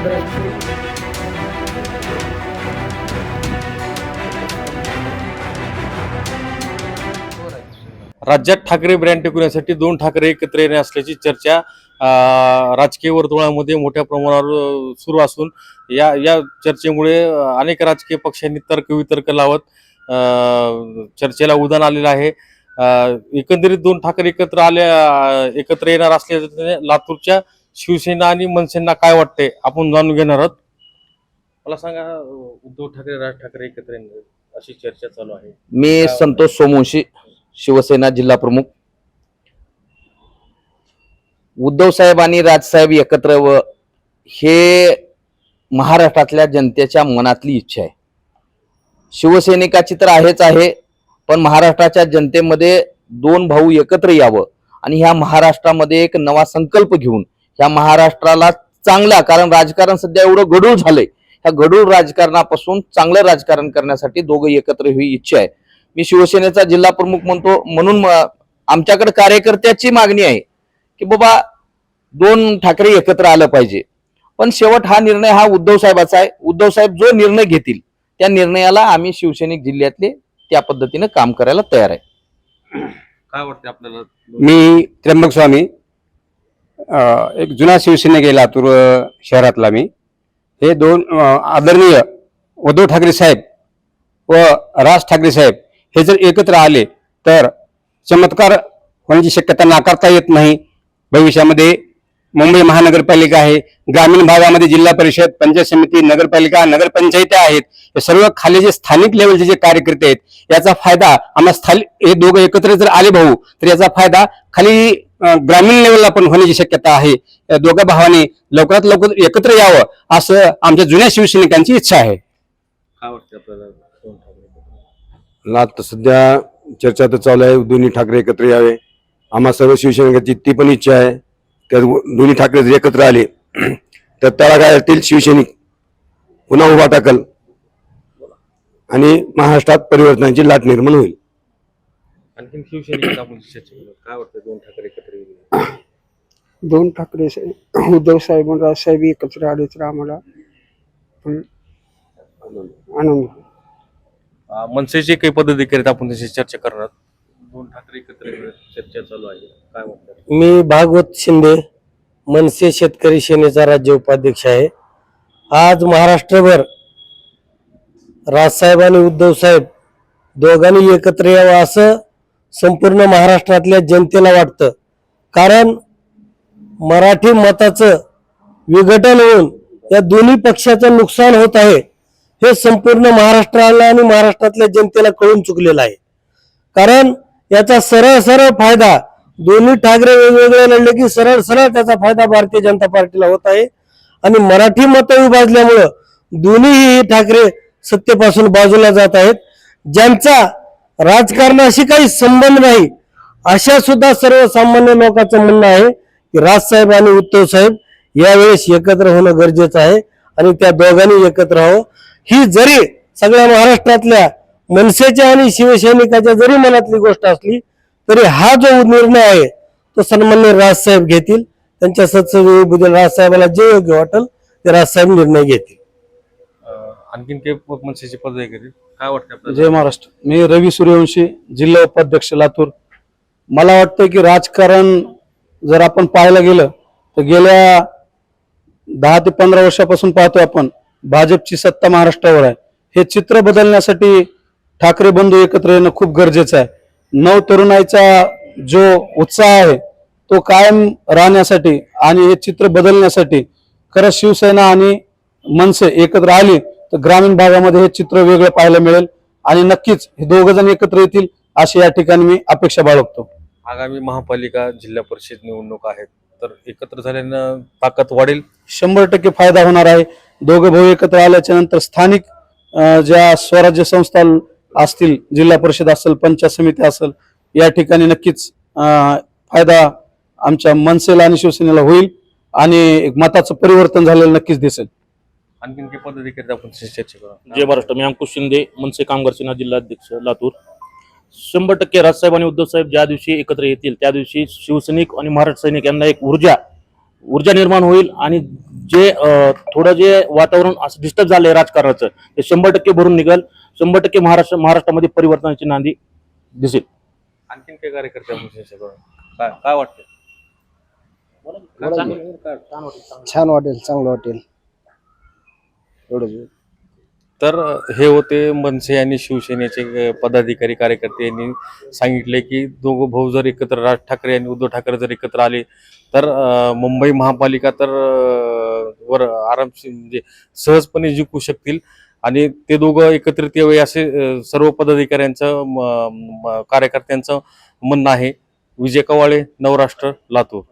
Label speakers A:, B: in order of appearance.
A: राज्यात ठाकरे ब्रँड टिकवण्यासाठी दोन ठाकरे एकत्र येणे असल्याची चर्चा राजकीय वर्तुळामध्ये मोठ्या प्रमाणावर सुरू असून या चर्चेमुळे अनेक राजकीय पक्षांनी तर्कवितर्क लावत चर्चेला उधाण आलेलं आहे। एकंदरीत दोन ठाकरे एकत्र येणार असल्याने लातूरच्या शिवसेना आणि मनसेंना काय वाटते आपण जाणून घेणार आहोत। मला सांगा, उद्धव ठाकरे राज ठाकरे एकत्र येणार अशी चर्चा चालू आहे।
B: मी संतोष सोमवंशी, शिवसेना जिल्हा प्रमुख। उद्धव साहेब आणि राजसाहेब एकत्र हे महाराष्ट्रातल्या जनतेच्या मनातली इच्छा आहे। शिवसैनिकाची तर आहेच आहे, पण महाराष्ट्राच्या जनतेमध्ये दोन भाऊ एकत्र यावं आणि ह्या महाराष्ट्रामध्ये एक नवा संकल्प घेऊन ह्या महाराष्ट्राला चांगला, कारण राजकारण सध्या एवढं गढूळ झालंय, ह्या गढूळ राजकारणापासून चांगलं राजकारण करण्यासाठी दोघं एकत्र ही इच्छा आहे। मी शिवसेनेचा जिल्हा प्रमुख म्हणून आमच्याकडे कार्यकर्त्याची मागणी आहे की बाबा दोन ठाकरे एकत्र आलं पाहिजे, पण शेवट हा निर्णय हा उद्धव साहेबाचा आहे। उद्धव साहेब जो निर्णय घेतील त्या निर्णयाला आम्ही शिवसैनिक जिल्ह्यातले त्या पद्धतीने काम करायला तयार आहे।
A: काय वाटतं आपल्याला?
C: मी त्र्यंबक स्वामी, एक जुना शिवसैनिक आहे लातूर शहरातला। मी हे दोन आदरणीय उद्धव ठाकरे साहेब व राज ठाकरे साहेब हे जर एकत्र आले तर चमत्कार होण्याची शक्यता नाकारता येत नाही। भविष्यामध्ये मुंबई महानगरपालिका आहे, ग्रामीण भागामध्ये जिल्हा परिषद, पंचायत समिती, नगरपालिका, नगरपंचायती आहेत, हे सर्व खाली जे स्थानिक लेवलचे जे कार्यकर्ते आहेत याचा फायदा आम्हाला हे दोघं एकत्र जर आले भाऊ तर याचा फायदा खाली ग्रामीण लेवलला पण होण्याची शक्यता आहे। या दोघा भावांनी लवकरात लवकर एकत्र यावं असं आमच्या जुन्या शिवसैनिकांची इच्छा आहे।
A: काय वाटतं आपल्याला?
D: आता सध्या चर्चा तर चालू आहे, दोन्ही ठाकरे एकत्र यावे। आम्हा सर्व शिवसैनिकांची ती पण इच्छा आहे की दोन्ही ठाकरे जर एकत्र आले तर तळागाळातील शिवसैनिक पुन्हा उभा टाकल आणि महाराष्ट्रात परिवर्तनाची लाट निर्माण होईल।
A: आणखी शिवसैनिक आपण चर्चा करू, काय वाटतं दोन ठाकरे एकत्र येईल?
E: दोन ठाकरे उद्धव साहेब आणि राजसाहेब एकत्र आले तर आम्हाला आनंद।
A: मनसेची काही पद्धती करीत आपण त्याची चर्चा करणार। दोन ठाकरे एकत्र चर्चा चालू आहे, काय वाटतं?
F: मी भागवत शिंदे, मनसे शेतकरी सेनेचा राज्य उपाध्यक्ष आहे। आज महाराष्ट्रभर राजसाहेब आणि उद्धव साहेब दोघांनी एकत्र यावं असं संपूर्ण महाराष्ट्रातल्या जनतेला वाटतं, कारण मराठी मताचं विघटन होऊन या दोन्ही पक्षाचं नुकसान होत आहे हे संपूर्ण महाराष्ट्राला आणि महाराष्ट्रातल्या जनतेला कळून चुकलेलं आहे। कारण याचा सरळ सरळ फायदा दोन्ही ठाकरे वेगवेगळे लढले की सरळ सरळ त्याचा फायदा भारतीय जनता पार्टीला होत आहे आणि मराठी मतं विभाजल्यामुळं दोन्ही ठाकरे सत्तेपासून बाजूला जात आहेत। ज्यांचा राजकारणाशी काही संबंध नाही अशा सुद्धा सर्वसामान्य लोकांचं म्हणणं आहे की राजसाहेब आणि उद्धव साहेब यावेळेस एकत्र होणं गरजेचं आहे आणि त्या दोघांनी एकत्र राहावं। ही जरी सगळ्या महाराष्ट्रातल्या मनसेच्या आणि शिवसैनिकाच्या जरी मनातली गोष्ट असली तरी हा जो निर्णय आहे तो सन्माननीय राजसाहेब घेतील। त्यांच्या सत्सदेबद्दल राजसाहेबाला जे योग्य वाटेल ते राजसाहेब निर्णय घेतील।
A: आणखीन काही मनसेची पद्धती करीत काय वाटतं आपल्याला?
G: जय महाराष्ट्र। मी रवी सूर्यवंशी, जिल्हा उपाध्यक्ष लातूर। मला वाटतं की राजकारण जर आपण पाहायला गेलं तर गेल्या 10 ते 15 वर्षापासून पाहतो आपण भाजपची सत्ता महाराष्ट्रावर आहे। हे चित्र बदलण्यासाठी ठाकरे बंधू एकत्र येणं खूप गरजेचं आहे। नव तरुणाईचा जो उत्साह आहे तो कायम राहण्यासाठी आणि हे चित्र बदलण्यासाठी खरंच शिवसेना आणि मनसे एकत्र आली तर ग्रामीण भागामध्ये हे चित्र वेगळं पाहायला मिळेल आणि नक्कीच हे दोघ जण एकत्र येतील अशी या ठिकाणी मी अपेक्षा बाळगतो।
A: आगामी महापालिका, जिल्हा परिषद निवडणूक आहेत, तर एकत्र झाल्यानं ताकद वाढेल।
G: 100% फायदा होणार आहे। दोघं भाऊ एकत्र आल्याच्या नंतर स्थानिक ज्या स्वराज्य संस्था असतील, जिल्हा परिषद असेल, पंचायत समिती असेल, या ठिकाणी नक्कीच फायदा आमच्या मनसेला आणि शिवसेनेला होईल आणि एक मताचं परिवर्तन झालेलं नक्कीच दिसेल।
A: आणखीन काही पद्धती करीत आपण चर्चा करू।
H: जय महाराष्ट्र। मी अंकुश शिंदे, मनसे कामगार सेना जिल्हाध्यक्ष लातूर। 100% राजसाहेब आणि उद्धव साहेब ज्या दिवशी एकत्र येतील त्या दिवशी शिवसैनिक आणि महाराष्ट्र सैनिक यांना एक ऊर्जा ऊर्जा निर्माण होईल आणि जे थोडं जे वातावरण असं डिस्टर्ब झालंय राजकारणाचं ते 100% भरून निघेल. 100% महाराष्ट्रामध्ये परिवर्तनाची नांदी दिसेल.
A: आणखीन काही कार्यकर्ते आपण त्यांच्याकडून काय काय वाटतं?
E: छान वाटेल, चांगलं वाटेल एवढंच.
A: तर हे होते मनसे आणि शिवसेनेचे पदाधिकारी कार्यकर्ते यांनी सांगितले की दोघं भाऊ जर एकत्र, राज ठाकरे आणि उद्धव ठाकरे जर एकत्र आले तर मुंबई महापालिका तर वर आरामशीर म्हणजे सहजपणे जिंकू शकतील आणि ते दोघं एकत्रित यावे असे सर्व पदाधिकाऱ्यांचं कार्यकर्त्यांचं म्हणणं आहे. विजय कवाळे, नवराष्ट्र, लातूर.